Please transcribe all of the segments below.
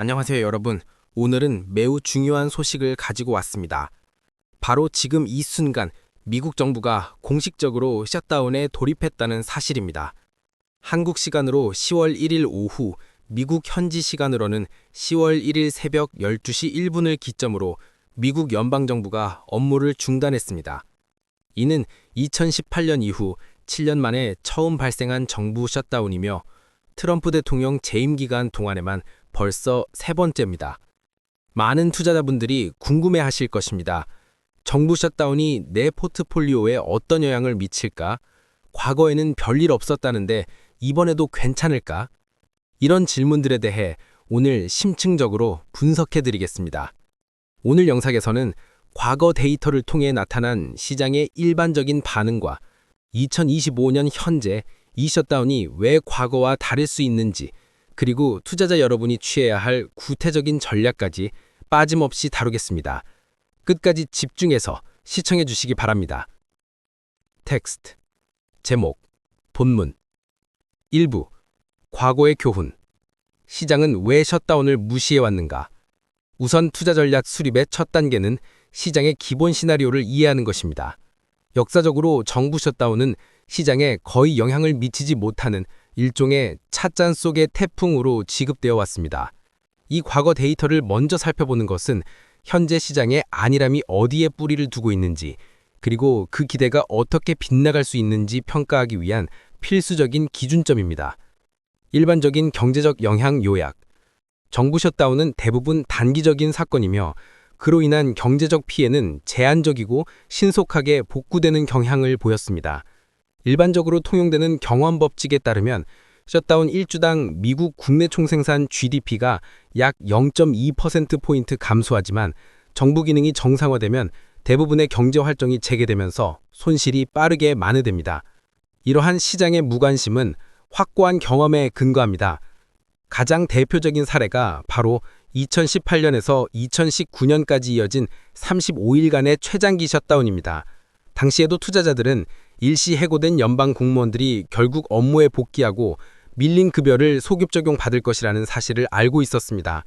안녕하세요, 여러분. 오늘은 매우 중요한 소식을 가지고 왔습니다. 바로 지금 이 순간 미국 정부가 공식적으로 셧다운에 돌입했다는 사실입니다. 한국 시간으로 10월 1일 오후, 미국 현지 시간으로는 10월 1일 새벽 12시 1분을 기점으로 미국 연방정부가 업무를 중단했습니다. 이는 2018년 이후 7년 만에 처음 발생한 정부 셧다운이며 트럼프 대통령 재임 기간 동안에만 벌써 세 번째입니다. 많은 투자자분들이 궁금해하실 것입니다. 정부 셧다운이 내 포트폴리오에 어떤 영향을 미칠까? 과거에는 별일 없었다는데 이번에도 괜찮을까? 이런 질문들에 대해 오늘 심층적으로 분석해드리겠습니다. 오늘 영상에서는 과거 데이터를 통해 나타난 시장의 일반적인 반응과 2025년 현재 이 셧다운이 왜 과거와 다를 수 있는지, 그리고 투자자 여러분이 취해야 할 구체적인 전략까지 빠짐없이 다루겠습니다. 끝까지 집중해서 시청해 주시기 바랍니다. 텍스트, 제목, 본문 1부, 과거의 교훈, 시장은 왜 셧다운을 무시해왔는가? 우선 투자 전략 수립의 첫 단계는 시장의 기본 시나리오를 이해하는 것입니다. 역사적으로 정부 셧다운은 시장에 거의 영향을 미치지 못하는 일종의 찻잔 속의 태풍으로 지급되어 왔습니다. 이 과거 데이터를 먼저 살펴보는 것은 현재 시장의 안일함이 어디에 뿌리를 두고 있는지, 그리고 그 기대가 어떻게 빗나갈 수 있는지 평가하기 위한 필수적인 기준점입니다. 일반적인 경제적 영향 요약. 정부 셧다운은 대부분 단기적인 사건이며 그로 인한 경제적 피해는 제한적이고 신속하게 복구되는 경향을 보였습니다. 일반적으로 통용되는 경원법칙에 따르면 셧다운 1주당 미국 국내 총생산 GDP가 약 0.2%포인트 감소하지만 정부 기능이 정상화되면 대부분의 경제 활동이 재개되면서 손실이 빠르게 만회됩니다. 이러한 시장의 무관심은 확고한 경험에 근거합니다. 가장 대표적인 사례가 바로 2018년에서 2019년까지 이어진 35일간의 최장기 셧다운입니다. 당시에도 투자자들은 일시 해고된 연방 공무원들이 결국 업무에 복귀하고 밀린 급여를 소급 적용받을 것이라는 사실을 알고 있었습니다.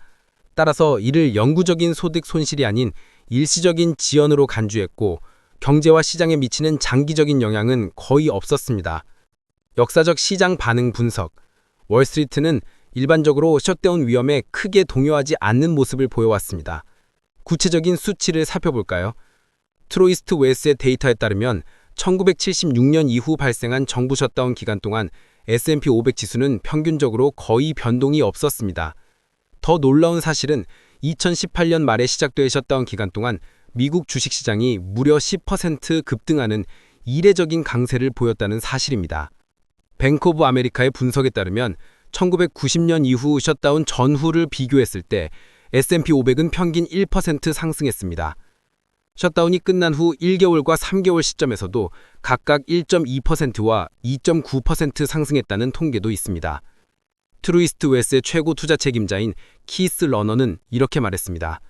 따라서 이를 영구적인 소득 손실이 아닌 일시적인 지연으로 간주했고 경제와 시장에 미치는 장기적인 영향은 거의 없었습니다. 역사적 시장 반응 분석. 월스트리트는 일반적으로 셧다운 위험에 크게 동요하지 않는 모습을 보여왔습니다. 구체적인 수치를 살펴볼까요? 트로이스트 웨스의 데이터에 따르면 1976년 이후 발생한 정부 셧다운 기간 동안 S&P 500 지수는 평균적으로 거의 변동이 없었습니다. 더 놀라운 사실은 2018년 말에 시작된 셧다운 기간 동안 미국 주식시장이 무려 10% 급등하는 이례적인 강세를 보였다는 사실입니다. 뱅크 오브 아메리카의 분석에 따르면 1990년 이후 셧다운 전후를 비교했을 때 S&P 500은 평균 1% 상승했습니다. 셧다운이 끝난 후 1개월과 3개월 시점에서도 각각 1.2%와 2.9% 상승했다는 통계도 있습니다. 트루이스트 웨스의 최고 투자 책임자인 키스 러너는 이렇게 말했습니다.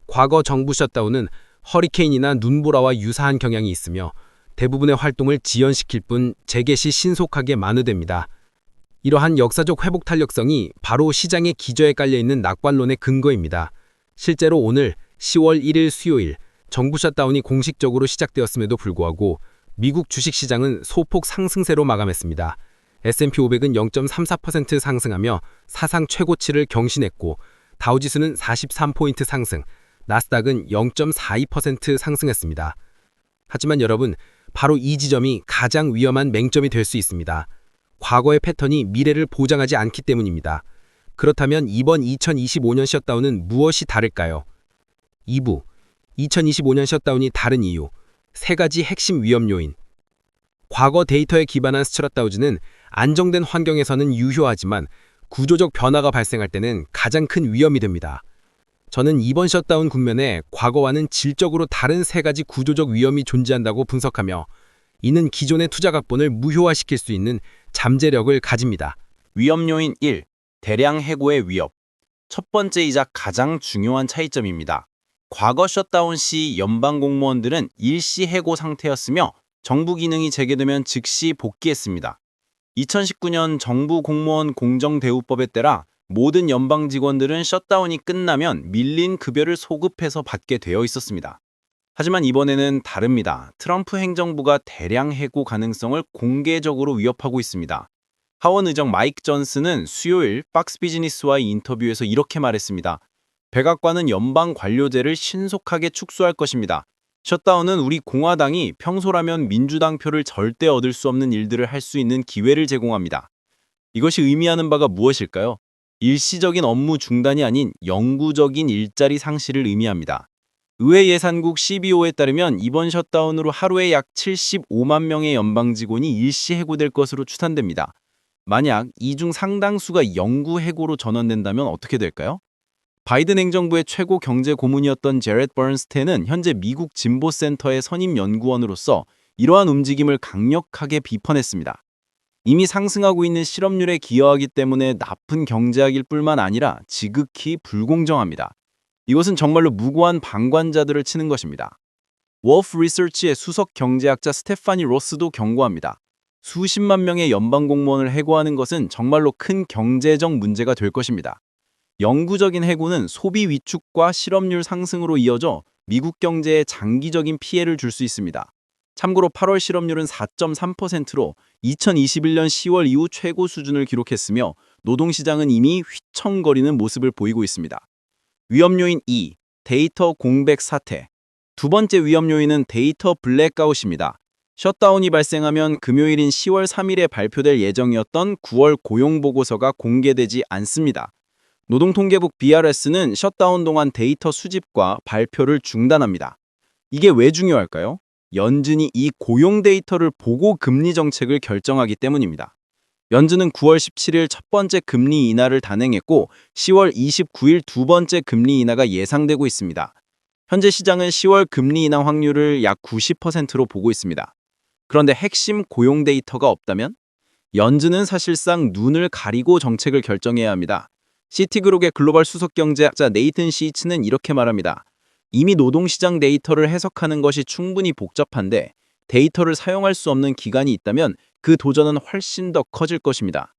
과거 정부 셧다운은 허리케인이나 눈보라와 유사한 경향이 있으며 대부분의 활동을 지연시킬 뿐 재개 시 신속하게 만회됩니다. 이러한 역사적 회복 탄력성이 바로 시장의 기저에 깔려있는 낙관론의 근거입니다. 실제로 오늘 10월 1일 수요일 정부 셧다운이 공식적으로 시작되었음에도 불구하고 미국 주식시장은 소폭 상승세로 마감했습니다. S&P 500은 0.34% 상승하며 사상 최고치를 경신했고 다우지수는 43포인트 상승, 나스닥은 0.42% 상승했습니다. 하지만 여러분, 바로 이 지점이 가장 위험한 맹점이 될 수 있습니다. 과거의 패턴이 미래를 보장하지 않기 때문입니다. 그렇다면 이번 2025년 셧다운은 무엇이 다를까요? 2부, 2025년 셧다운이 다른 이유, 3가지 핵심 위험 요인. 과거 데이터에 기반한 스트라타우즈는 안정된 환경에서는 유효하지만 구조적 변화가 발생할 때는 가장 큰 위험이 됩니다. 저는 이번 셧다운 국면에 과거와는 질적으로 다른 3가지 구조적 위험이 존재한다고 분석하며 이는 기존의 투자 각본을 무효화시킬 수 있는 잠재력을 가집니다. 위험 요인 1. 대량 해고의 위협. 첫 번째이자 가장 중요한 차이점입니다. 과거 셧다운 시 연방 공무원들은 일시 해고 상태였으며 정부 기능이 재개되면 즉시 복귀했습니다. 2019년 정부 공무원 공정대우법에 따라 모든 연방 직원들은 셧다운이 끝나면 밀린 급여를 소급해서 받게 되어 있었습니다. 하지만 이번에는 다릅니다. 트럼프 행정부가 대량 해고 가능성을 공개적으로 위협하고 있습니다. 하원 의장 마이크 존슨은 수요일 박스 비즈니스와의 인터뷰에서 이렇게 말했습니다. 백악관은 연방 관료제를 신속하게 축소할 것입니다. 셧다운은 우리 공화당이 평소라면 민주당 표를 절대 얻을 수 없는 일들을 할 수 있는 기회를 제공합니다. 이것이 의미하는 바가 무엇일까요? 일시적인 업무 중단이 아닌 영구적인 일자리 상실을 의미합니다. 의회 예산국 CBO에 따르면 이번 셧다운으로 하루에 약 75만 명의 연방 직원이 일시 해고될 것으로 추산됩니다. 만약 이 중 상당수가 영구 해고로 전환된다면 어떻게 될까요? 바이든 행정부의 최고 경제 고문이었던 제렛 버넌스텐은 현재 미국 진보센터의 선임 연구원으로서 이러한 움직임을 강력하게 비판했습니다. 이미 상승하고 있는 실업률에 기여하기 때문에 나쁜 경제학일 뿐만 아니라 지극히 불공정합니다. 이것은 정말로 무고한 방관자들을 치는 것입니다. 월프 리서치의 수석 경제학자 스테파니 로스도 경고합니다. 수십만 명의 연방 공무원을 해고하는 것은 정말로 큰 경제적 문제가 될 것입니다. 영구적인 해고는 소비 위축과 실업률 상승으로 이어져 미국 경제에 장기적인 피해를 줄 수 있습니다. 참고로 8월 실업률은 4.3%로 2021년 10월 이후 최고 수준을 기록했으며 노동시장은 이미 휘청거리는 모습을 보이고 있습니다. 위험 요인 2. 데이터 공백 사태. 두 번째 위험 요인은 데이터 블랙아웃입니다. 셧다운이 발생하면 금요일인 10월 3일에 발표될 예정이었던 9월 고용보고서가 공개되지 않습니다. 노동통계국 BRS는 셧다운 동안 데이터 수집과 발표를 중단합니다. 이게 왜 중요할까요? 연준이 이 고용 데이터를 보고 금리 정책을 결정하기 때문입니다. 연준은 9월 17일 첫 번째 금리 인하를 단행했고 10월 29일 두 번째 금리 인하가 예상되고 있습니다. 현재 시장은 10월 금리 인하 확률을 약 90%로 보고 있습니다. 그런데 핵심 고용 데이터가 없다면? 연준은 사실상 눈을 가리고 정책을 결정해야 합니다. 시티그룹의 글로벌 수석 경제학자 네이튼 시치는 이렇게 말합니다. 이미 노동시장 데이터를 해석하는 것이 충분히 복잡한데 데이터를 사용할 수 없는 기간이 있다면 그 도전은 훨씬 더 커질 것입니다.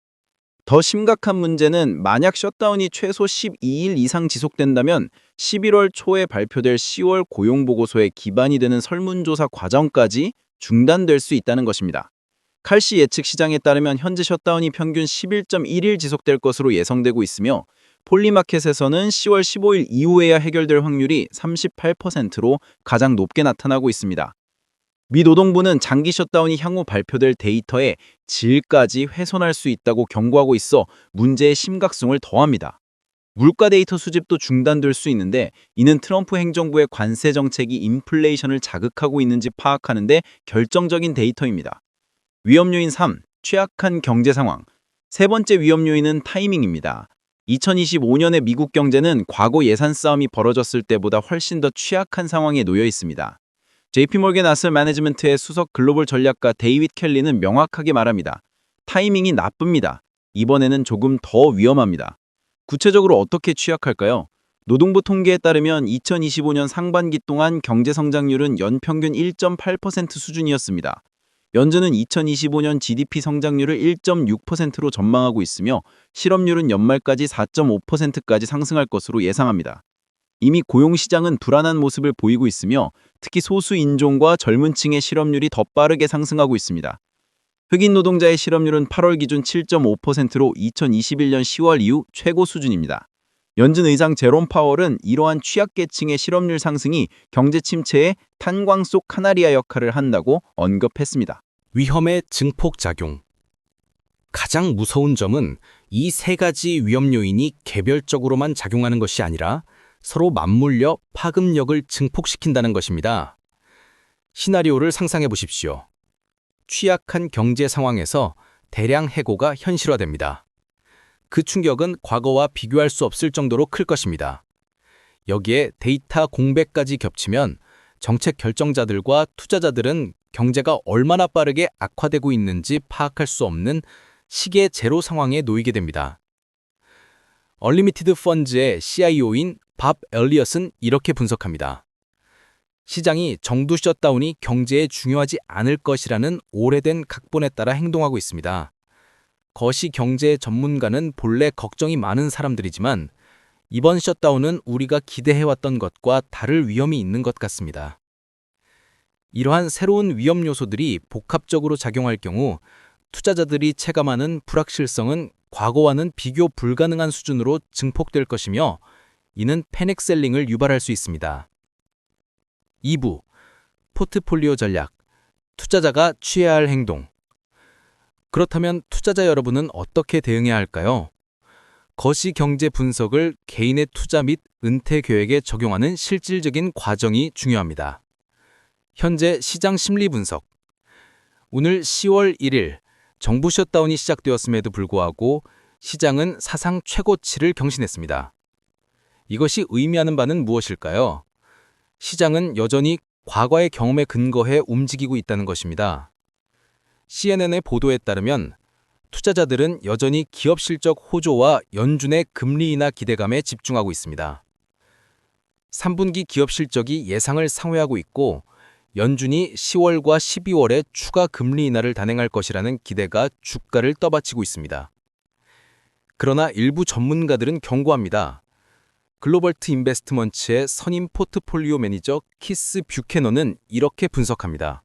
더 심각한 문제는 만약 셧다운이 최소 12일 이상 지속된다면 11월 초에 발표될 10월 고용보고서에 기반이 되는 설문조사 과정까지 중단될 수 있다는 것입니다. 칼시 예측 시장에 따르면 현재 셧다운이 평균 11.1일 지속될 것으로 예상되고 있으며 폴리마켓에서는 10월 15일 이후에야 해결될 확률이 38%로 가장 높게 나타나고 있습니다. 미 노동부는 장기 셧다운이 향후 발표될 데이터의 질까지 훼손할 수 있다고 경고하고 있어 문제의 심각성을 더합니다. 물가 데이터 수집도 중단될 수 있는데 이는 트럼프 행정부의 관세 정책이 인플레이션을 자극하고 있는지 파악하는 데 결정적인 데이터입니다. 위험 요인 3. 취약한 경제 상황. 세 번째 위험 요인은 타이밍입니다. 2025년의 미국 경제는 과거 예산 싸움이 벌어졌을 때보다 훨씬 더 취약한 상황에 놓여 있습니다. JP모건 아셋 매니지먼트의 수석 글로벌 전략가 데이빗 켈리는 명확하게 말합니다. 타이밍이 나쁩니다. 이번에는 조금 더 위험합니다. 구체적으로 어떻게 취약할까요? 노동부 통계에 따르면 2025년 상반기 동안 경제 성장률은 연평균 1.8% 수준이었습니다. 연준은 2025년 GDP 성장률을 1.6%로 전망하고 있으며 실업률은 연말까지 4.5%까지 상승할 것으로 예상합니다. 이미 고용시장은 불안한 모습을 보이고 있으며 특히 소수 인종과 젊은 층의 실업률이 더 빠르게 상승하고 있습니다. 흑인 노동자의 실업률은 8월 기준 7.5%로 2021년 10월 이후 최고 수준입니다. 연준 의장 제롬 파월은 이러한 취약계층의 실업률 상승이 경제 침체의 탄광 속 카나리아 역할을 한다고 언급했습니다. 위험의 증폭작용. 가장 무서운 점은 이 세 가지 위험 요인이 개별적으로만 작용하는 것이 아니라 서로 맞물려 파급력을 증폭시킨다는 것입니다. 시나리오를 상상해 보십시오. 취약한 경제 상황에서 대량 해고가 현실화됩니다. 그 충격은 과거와 비교할 수 없을 정도로 클 것입니다. 여기에 데이터 공백까지 겹치면 정책 결정자들과 투자자들은 경제가 얼마나 빠르게 악화되고 있는지 파악할 수 없는 시계 제로 상황에 놓이게 됩니다. 얼리미티드 펀즈의 CIO인 밥 엘리엇은 이렇게 분석합니다. 시장이 정두 셧다운이 경제에 중요하지 않을 것이라는 오래된 각본에 따라 행동하고 있습니다. 거시 경제 전문가는 본래 걱정이 많은 사람들이지만 이번 셧다운은 우리가 기대해왔던 것과 다를 위험이 있는 것 같습니다. 이러한 새로운 위험 요소들이 복합적으로 작용할 경우 투자자들이 체감하는 불확실성은 과거와는 비교 불가능한 수준으로 증폭될 것이며 이는 패닉셀링을 유발할 수 있습니다. 2부 포트폴리오 전략, 투자자가 취해야 할 행동. 그렇다면 투자자 여러분은 어떻게 대응해야 할까요? 거시 경제 분석을 개인의 투자 및 은퇴 계획에 적용하는 실질적인 과정이 중요합니다. 현재 시장 심리 분석. 오늘 10월 1일 정부 셧다운이 시작되었음에도 불구하고 시장은 사상 최고치를 경신했습니다. 이것이 의미하는 바는 무엇일까요? 시장은 여전히 과거의 경험에 근거해 움직이고 있다는 것입니다. CNN의 보도에 따르면 투자자들은 여전히 기업 실적 호조와 연준의 금리 인하 기대감에 집중하고 있습니다. 3분기 기업 실적이 예상을 상회하고 있고 연준이 10월과 12월에 추가 금리 인하를 단행할 것이라는 기대가 주가를 떠받치고 있습니다. 그러나 일부 전문가들은 경고합니다. 글로벌트 인베스트먼츠의 선임 포트폴리오 매니저 키스 뷰캐넌은 이렇게 분석합니다.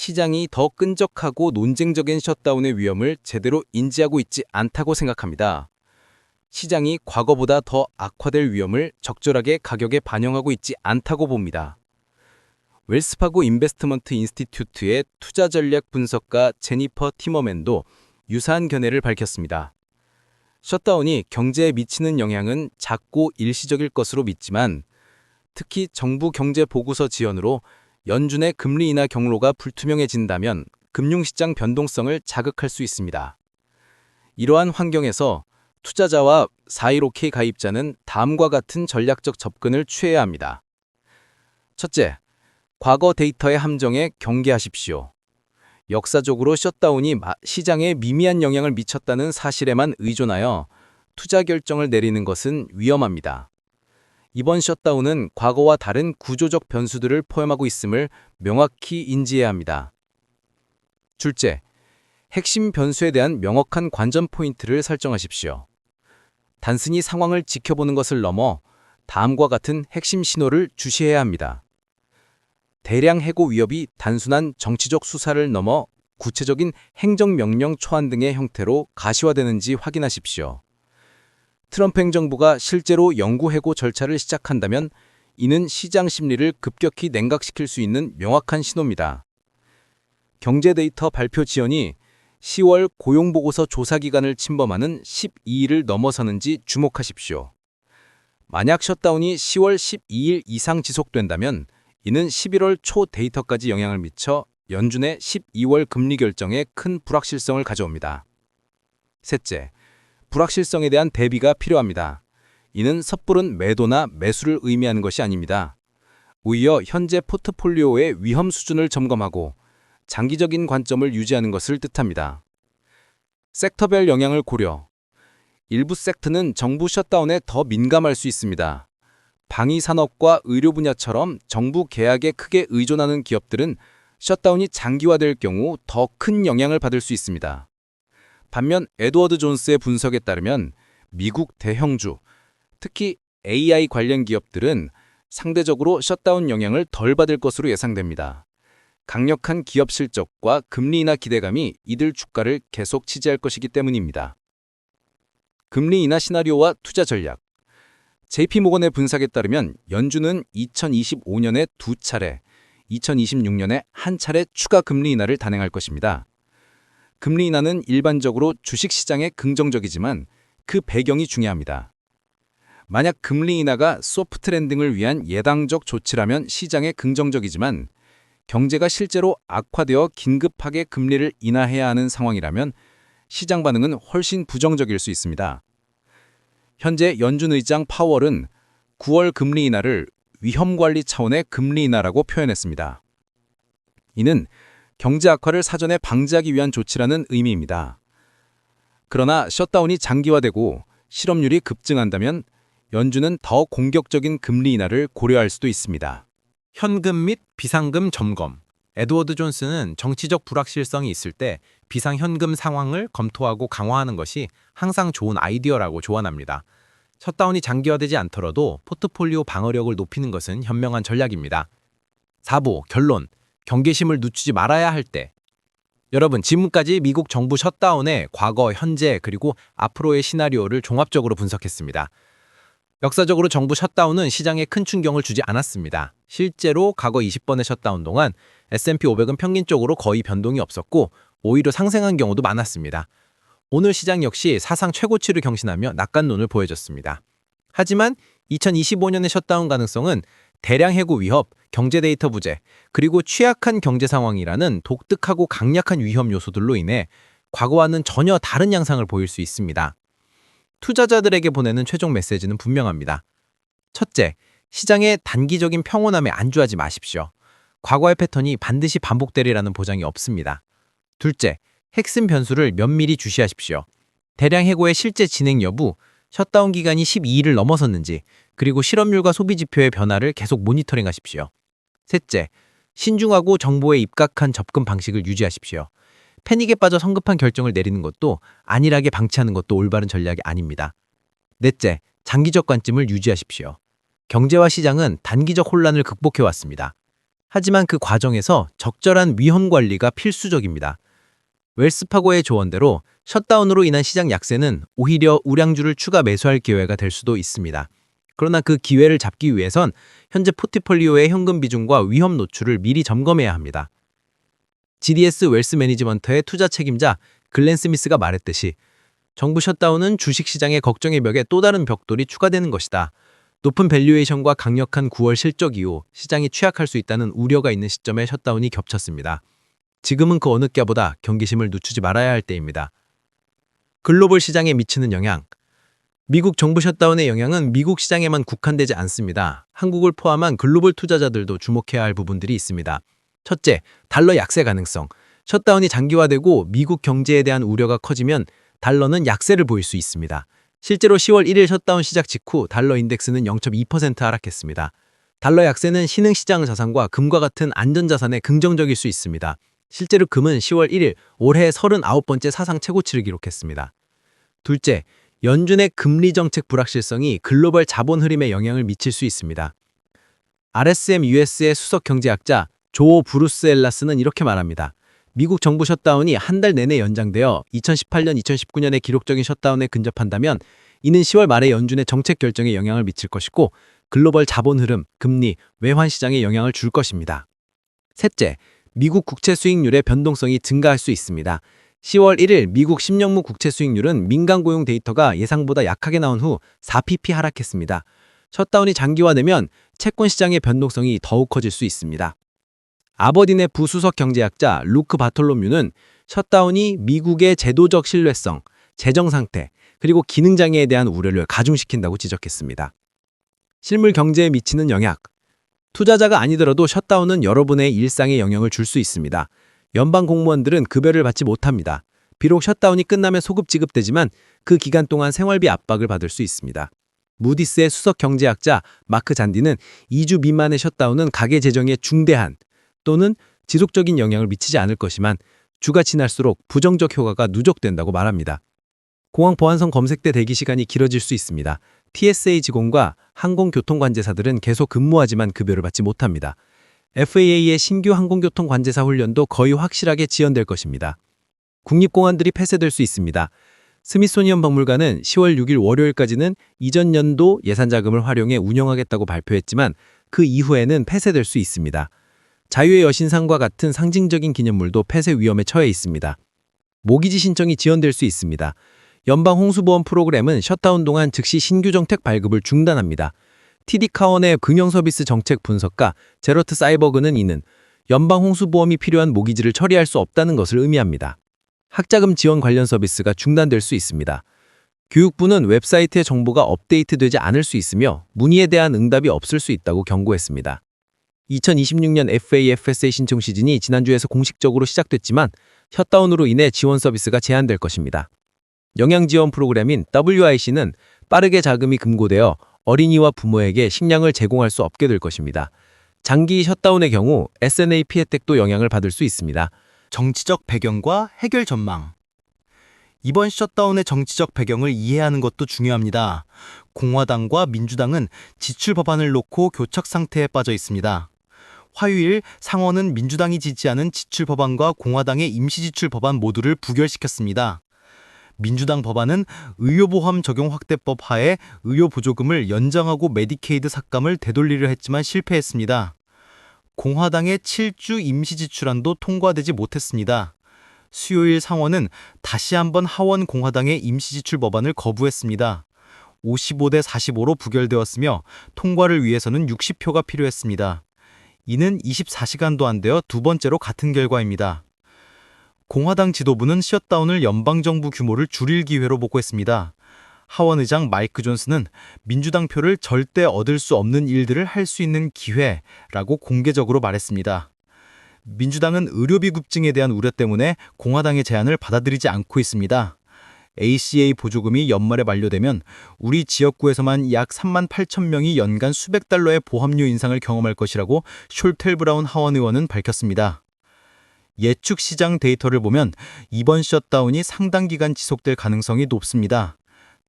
시장이 더 끈적하고 논쟁적인 셧다운의 위험을 제대로 인지하고 있지 않다고 생각합니다. 시장이 과거보다 더 악화될 위험을 적절하게 가격에 반영하고 있지 않다고 봅니다. 웰스파고 인베스트먼트 인스티튜트의 투자 전략 분석가 제니퍼 티머맨도 유사한 견해를 밝혔습니다. 셧다운이 경제에 미치는 영향은 작고 일시적일 것으로 믿지만 특히 정부 경제 보고서 지연으로 연준의 금리 인하 경로가 불투명해진다면 금융시장 변동성을 자극할 수 있습니다. 이러한 환경에서 투자자와 415K 가입자는 다음과 같은 전략적 접근을 취해야 합니다. 첫째, 과거 데이터의 함정에 경계하십시오. 역사적으로 셧다운이 시장에 미미한 영향을 미쳤다는 사실에만 의존하여 투자 결정을 내리는 것은 위험합니다. 이번 셧다운은 과거와 다른 구조적 변수들을 포함하고 있음을 명확히 인지해야 합니다. 둘째, 핵심 변수에 대한 명확한 관전 포인트를 설정하십시오. 단순히 상황을 지켜보는 것을 넘어 다음과 같은 핵심 신호를 주시해야 합니다. 대량 해고 위협이 단순한 정치적 수사를 넘어 구체적인 행정명령 초안 등의 형태로 가시화되는지 확인하십시오. 트럼프 행정부가 실제로 영구 해고 절차를 시작한다면 이는 시장 심리를 급격히 냉각시킬 수 있는 명확한 신호입니다. 경제 데이터 발표 지연이 10월 고용보고서 조사 기간을 침범하는 12일을 넘어서는지 주목하십시오. 만약 셧다운이 10월 12일 이상 지속된다면 이는 11월 초 데이터까지 영향을 미쳐 연준의 12월 금리 결정에 큰 불확실성을 가져옵니다. 셋째, 불확실성에 대한 대비가 필요합니다. 이는 섣부른 매도나 매수를 의미하는 것이 아닙니다. 오히려 현재 포트폴리오의 위험 수준을 점검하고 장기적인 관점을 유지하는 것을 뜻합니다. 섹터별 영향을 고려. 일부 섹터는 정부 셧다운에 더 민감할 수 있습니다. 방위산업과 의료 분야처럼 정부 계약에 크게 의존하는 기업들은 셧다운이 장기화될 경우 더 큰 영향을 받을 수 있습니다. 반면 에드워드 존스의 분석에 따르면 미국 대형주, 특히 AI 관련 기업들은 상대적으로 셧다운 영향을 덜 받을 것으로 예상됩니다. 강력한 기업 실적과 금리 인하 기대감이 이들 주가를 계속 지지할 것이기 때문입니다. 금리 인하 시나리오와 투자 전략. JP모건의 분석에 따르면 연준은 2025년에 2차례, 2026년에 1차례 추가 금리 인하를 단행할 것입니다. 금리 인하는 일반적으로 주식시장에 긍정적이지만 그 배경이 중요합니다. 만약 금리 인하가 소프트 랜딩을 위한 예당적 조치라면 시장에 긍정적이지만 경제가 실제로 악화되어 긴급하게 금리를 인하해야 하는 상황이라면 시장 반응은 훨씬 부정적일 수 있습니다. 현재 연준 의장 파월은 9월 금리 인하를 위험관리 차원의 금리 인하라고 표현했습니다. 이는 경제 악화를 사전에 방지하기 위한 조치라는 의미입니다. 그러나 셧다운이 장기화되고 실업률이 급증한다면 연준은 더 공격적인 금리 인하를 고려할 수도 있습니다. 현금 및 비상금 점검. 에드워드 존슨은 정치적 불확실성이 있을 때 비상현금 상황을 검토하고 강화하는 것이 항상 좋은 아이디어라고 조언합니다. 셧다운이 장기화되지 않더라도 포트폴리오 방어력을 높이는 것은 현명한 전략입니다. 4부 결론, 경계심을 늦추지 말아야 할 때. 여러분, 지금까지 미국 정부 셧다운의 과거, 현재, 그리고 앞으로의 시나리오를 종합적으로 분석했습니다. 역사적으로 정부 셧다운은 시장에 큰 충격을 주지 않았습니다. 실제로 과거 20번의 셧다운 동안 S&P 500은 평균적으로 거의 변동이 없었고 오히려 상승한 경우도 많았습니다. 오늘 시장 역시 사상 최고치를 경신하며 낙관론을 보여줬습니다. 하지만 2025년의 셧다운 가능성은 대량 해고 위협, 경제 데이터 부재, 그리고 취약한 경제 상황이라는 독특하고 강력한 위험 요소들로 인해 과거와는 전혀 다른 양상을 보일 수 있습니다. 투자자들에게 보내는 최종 메시지는 분명합니다. 첫째, 시장의 단기적인 평온함에 안주하지 마십시오. 과거의 패턴이 반드시 반복되리라는 보장이 없습니다. 둘째, 핵심 변수를 면밀히 주시하십시오. 대량 해고의 실제 진행 여부, 셧다운 기간이 12일을 넘어섰는지, 그리고 실업률과 소비 지표의 변화를 계속 모니터링하십시오. 셋째, 신중하고 정보에 입각한 접근 방식을 유지하십시오. 패닉에 빠져 성급한 결정을 내리는 것도 안일하게 방치하는 것도 올바른 전략이 아닙니다. 넷째, 장기적 관점을 유지하십시오. 경제와 시장은 단기적 혼란을 극복해왔습니다. 하지만 그 과정에서 적절한 위험 관리가 필수적입니다. 웰스파고의 조언대로 셧다운으로 인한 시장 약세는 오히려 우량주를 추가 매수할 기회가 될 수도 있습니다. 그러나 그 기회를 잡기 위해선 현재 포트폴리오의 현금 비중과 위험 노출을 미리 점검해야 합니다. GDS 웰스 매니지먼트의 투자 책임자 글렌 스미스가 말했듯이 정부 셧다운은 주식시장의 걱정의 벽에 또 다른 벽돌이 추가되는 것이다. 높은 밸류에이션과 강력한 9월 실적 이후 시장이 취약할 수 있다는 우려가 있는 시점에 셧다운이 겹쳤습니다. 지금은 그 어느 때보다 경계심을 늦추지 말아야 할 때입니다. 글로벌 시장에 미치는 영향. 미국 정부 셧다운의 영향은 미국 시장에만 국한되지 않습니다. 한국을 포함한 글로벌 투자자들도 주목해야 할 부분들이 있습니다. 첫째, 달러 약세 가능성. 셧다운이 장기화되고 미국 경제에 대한 우려가 커지면 달러는 약세를 보일 수 있습니다. 실제로 10월 1일 셧다운 시작 직후 달러 인덱스는 0.2% 하락했습니다. 달러 약세는 신흥시장 자산과 금과 같은 안전자산에 긍정적일 수 있습니다. 실제로 금은 10월 1일 올해 39번째 사상 최고치를 기록했습니다. 둘째, 연준의 금리 정책 불확실성이 글로벌 자본 흐름에 영향을 미칠 수 있습니다. RSM US의 수석 경제학자 조 브루스 엘라스는 이렇게 말합니다. 미국 정부 셧다운이 한 달 내내 연장되어 2018년, 2019년의 기록적인 셧다운에 근접한다면 이는 10월 말에 연준의 정책 결정에 영향을 미칠 것이고 글로벌 자본 흐름, 금리, 외환 시장에 영향을 줄 것입니다. 셋째, 미국 국채 수익률의 변동성이 증가할 수 있습니다. 10월 1일 미국 10년무 국채 수익률은 민간 고용 데이터가 예상보다 약하게 나온 후 4pp 하락했습니다. 셧다운이 장기화되면 채권 시장의 변동성이 더욱 커질 수 있습니다. 아버딘의 부수석 경제학자 루크 바톨로뮤는 셧다운이 미국의 제도적 신뢰성, 재정 상태, 그리고 기능 장애에 대한 우려를 가중시킨다고 지적했습니다. 실물 경제에 미치는 영향. 투자자가 아니더라도 셧다운은 여러분의 일상에 영향을 줄 수 있습니다. 연방 공무원들은 급여를 받지 못합니다. 비록 셧다운이 끝나면 소급 지급되지만 그 기간 동안 생활비 압박을 받을 수 있습니다. 무디스의 수석 경제학자 마크 잔디는 2주 미만의 셧다운은 가계 재정에 중대한 또는 지속적인 영향을 미치지 않을 것이만 주가 지날수록 부정적 효과가 누적된다고 말합니다. 공항 보안성 검색대 대기 시간이 길어질 수 있습니다. TSA 직원과 항공교통관제사들은 계속 근무하지만 급여를 받지 못합니다. FAA의 신규 항공교통관제사 훈련도 거의 확실하게 지연될 것입니다. 국립공원들이 폐쇄될 수 있습니다. 스미소니언 박물관은 10월 6일 월요일까지는 이전 연도 예산 자금을 활용해 운영하겠다고 발표했지만 그 이후에는 폐쇄될 수 있습니다. 자유의 여신상과 같은 상징적인 기념물도 폐쇄 위험에 처해 있습니다. 모기지 신청이 지연될 수 있습니다. 연방 홍수보험 프로그램은 셧다운 동안 즉시 신규 정책 발급을 중단합니다. TD 카원의 금융서비스 정책 분석가 제러트 사이버그는 이는 연방 홍수보험이 필요한 모기지를 처리할 수 없다는 것을 의미합니다. 학자금 지원 관련 서비스가 중단될 수 있습니다. 교육부는 웹사이트의 정보가 업데이트되지 않을 수 있으며 문의에 대한 응답이 없을 수 있다고 경고했습니다. 2026년 FAFSA 신청 시즌이 지난주에서 공식적으로 시작됐지만 셧다운으로 인해 지원 서비스가 제한될 것입니다. 영양 지원 프로그램인 WIC는 빠르게 자금이 금고되어 어린이와 부모에게 식량을 제공할 수 없게 될 것입니다. 장기 셧다운의 경우 SNAP 혜택도 영향을 받을 수 있습니다. 정치적 배경과 해결 전망. 이번 셧다운의 정치적 배경을 이해하는 것도 중요합니다. 공화당과 민주당은 지출 법안을 놓고 교착 상태에 빠져 있습니다. 화요일 상원은 민주당이 지지하는 지출 법안과 공화당의 임시 지출 법안 모두를 부결시켰습니다. 민주당 법안은 의료보험 적용 확대법 하에 의료보조금을 연장하고 메디케이드 삭감을 되돌리려 했지만 실패했습니다. 공화당의 7주 임시지출안도 통과되지 못했습니다. 수요일 상원은 다시 한번 하원 공화당의 임시지출 법안을 거부했습니다. 55대 45로 부결되었으며 통과를 위해서는 60표가 필요했습니다. 이는 24시간도 안 되어 두 번째로 같은 결과입니다. 공화당 지도부는 셧다운을 연방정부 규모를 줄일 기회로 보고했습니다. 하원 의장 마이크 존슨은 민주당 표를 절대 얻을 수 없는 일들을 할 수 있는 기회라고 공개적으로 말했습니다. 민주당은 의료비 급증에 대한 우려 때문에 공화당의 제안을 받아들이지 않고 있습니다. ACA 보조금이 연말에 만료되면 우리 지역구에서만 약 3만 8천 명이 연간 수백 달러의 보험료 인상을 경험할 것이라고 숄텔 브라운 하원 의원은 밝혔습니다. 예측 시장 데이터를 보면 이번 셧다운이 상당 기간 지속될 가능성이 높습니다.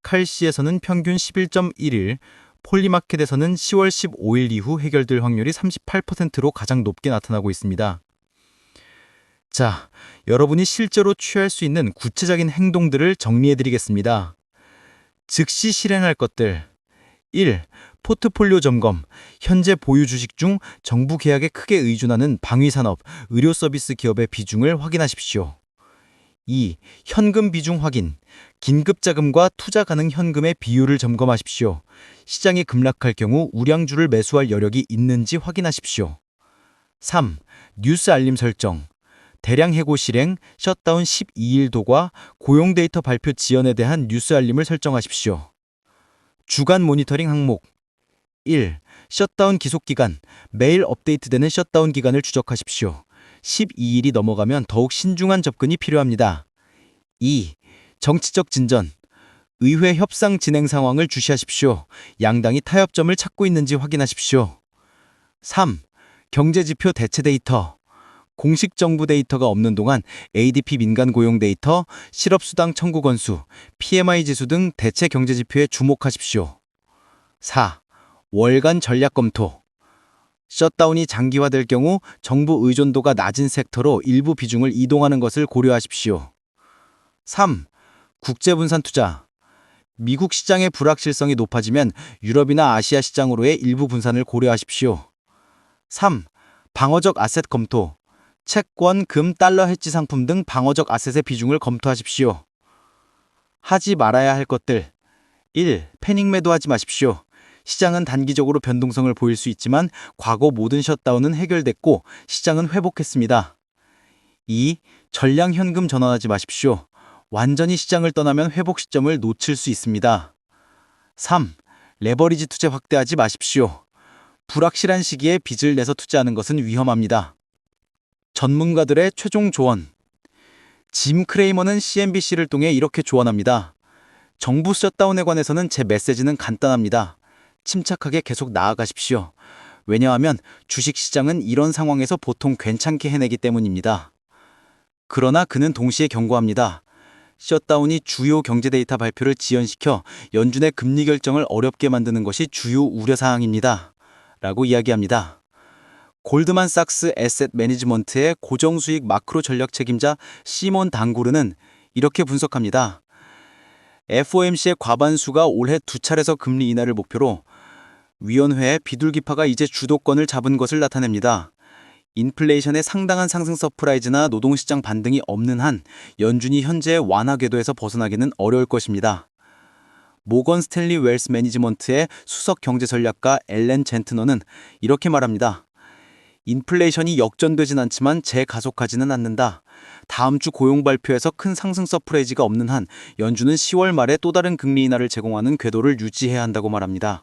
칼시에서는 평균 11.1일, 폴리마켓에서는 10월 15일 이후 해결될 확률이 38%로 가장 높게 나타나고 있습니다. 자, 여러분이 실제로 취할 수 있는 구체적인 행동들을 정리해드리겠습니다. 즉시 실행할 것들. 1. 포트폴리오 점검. 현재 보유 주식 중 정부 계약에 크게 의존하는 방위산업, 의료서비스 기업의 비중을 확인하십시오. 2. 현금 비중 확인. 긴급자금과 투자 가능 현금의 비율을 점검하십시오. 시장이 급락할 경우 우량주를 매수할 여력이 있는지 확인하십시오. 3. 뉴스 알림 설정. 대량 해고 실행, 셧다운 12일 도과, 고용 데이터 발표 지연에 대한 뉴스 알림을 설정하십시오. 주간 모니터링 항목. 1. 셧다운 기속 기간. 매일 업데이트되는 셧다운 기간을 추적하십시오. 12일이 넘어가면 더욱 신중한 접근이 필요합니다. 2. 정치적 진전. 의회 협상 진행 상황을 주시하십시오. 양당이 타협점을 찾고 있는지 확인하십시오. 3. 경제지표 대체 데이터. 공식 정부 데이터가 없는 동안 ADP 민간 고용 데이터, 실업수당 청구 건수, PMI 지수 등 대체 경제지표에 주목하십시오. 4. 월간 전략 검토. 셧다운이 장기화될 경우 정부 의존도가 낮은 섹터로 일부 비중을 이동하는 것을 고려하십시오. 3. 국제분산 투자. 미국 시장의 불확실성이 높아지면 유럽이나 아시아 시장으로의 일부 분산을 고려하십시오. 3. 방어적 아셋 검토. 채권, 금, 달러 해지 상품 등 방어적 아셋의 비중을 검토하십시오. 하지 말아야 할 것들. 1. 패닉 매도하지 마십시오. 시장은 단기적으로 변동성을 보일 수 있지만 과거 모든 셧다운은 해결됐고 시장은 회복했습니다. 2. 전량 현금 전환하지 마십시오. 완전히 시장을 떠나면 회복 시점을 놓칠 수 있습니다. 3. 레버리지 투자 확대하지 마십시오. 불확실한 시기에 빚을 내서 투자하는 것은 위험합니다. 전문가들의 최종 조언. 짐 크레이머는 CNBC를 통해 이렇게 조언합니다. 정부 셧다운에 관해서는 제 메시지는 간단합니다. 침착하게 계속 나아가십시오. 왜냐하면 주식시장은 이런 상황에서 보통 괜찮게 해내기 때문입니다. 그러나 그는 동시에 경고합니다. 셧다운이 주요 경제 데이터 발표를 지연시켜 연준의 금리 결정을 어렵게 만드는 것이 주요 우려사항입니다. 라고 이야기합니다. 골드만삭스 에셋 매니지먼트의 고정수익 마크로 전략 책임자 시몬 당구르는 이렇게 분석합니다. FOMC의 과반수가 올해 2차례서 금리 인하를 목표로 위원회의 비둘기파가 이제 주도권을 잡은 것을 나타냅니다. 인플레이션의 상당한 상승 서프라이즈나 노동시장 반등이 없는 한 연준이 현재의 완화 궤도에서 벗어나기는 어려울 것입니다. 모건 스탠리 웰스 매니지먼트의 수석 경제전략가 앨런 젠트너는 이렇게 말합니다. 인플레이션이 역전되진 않지만 재가속하지는 않는다. 다음 주 고용 발표에서 큰 상승 서프라이즈가 없는 한 연준은 10월 말에 또 다른 금리 인하를 제공하는 궤도를 유지해야 한다고 말합니다.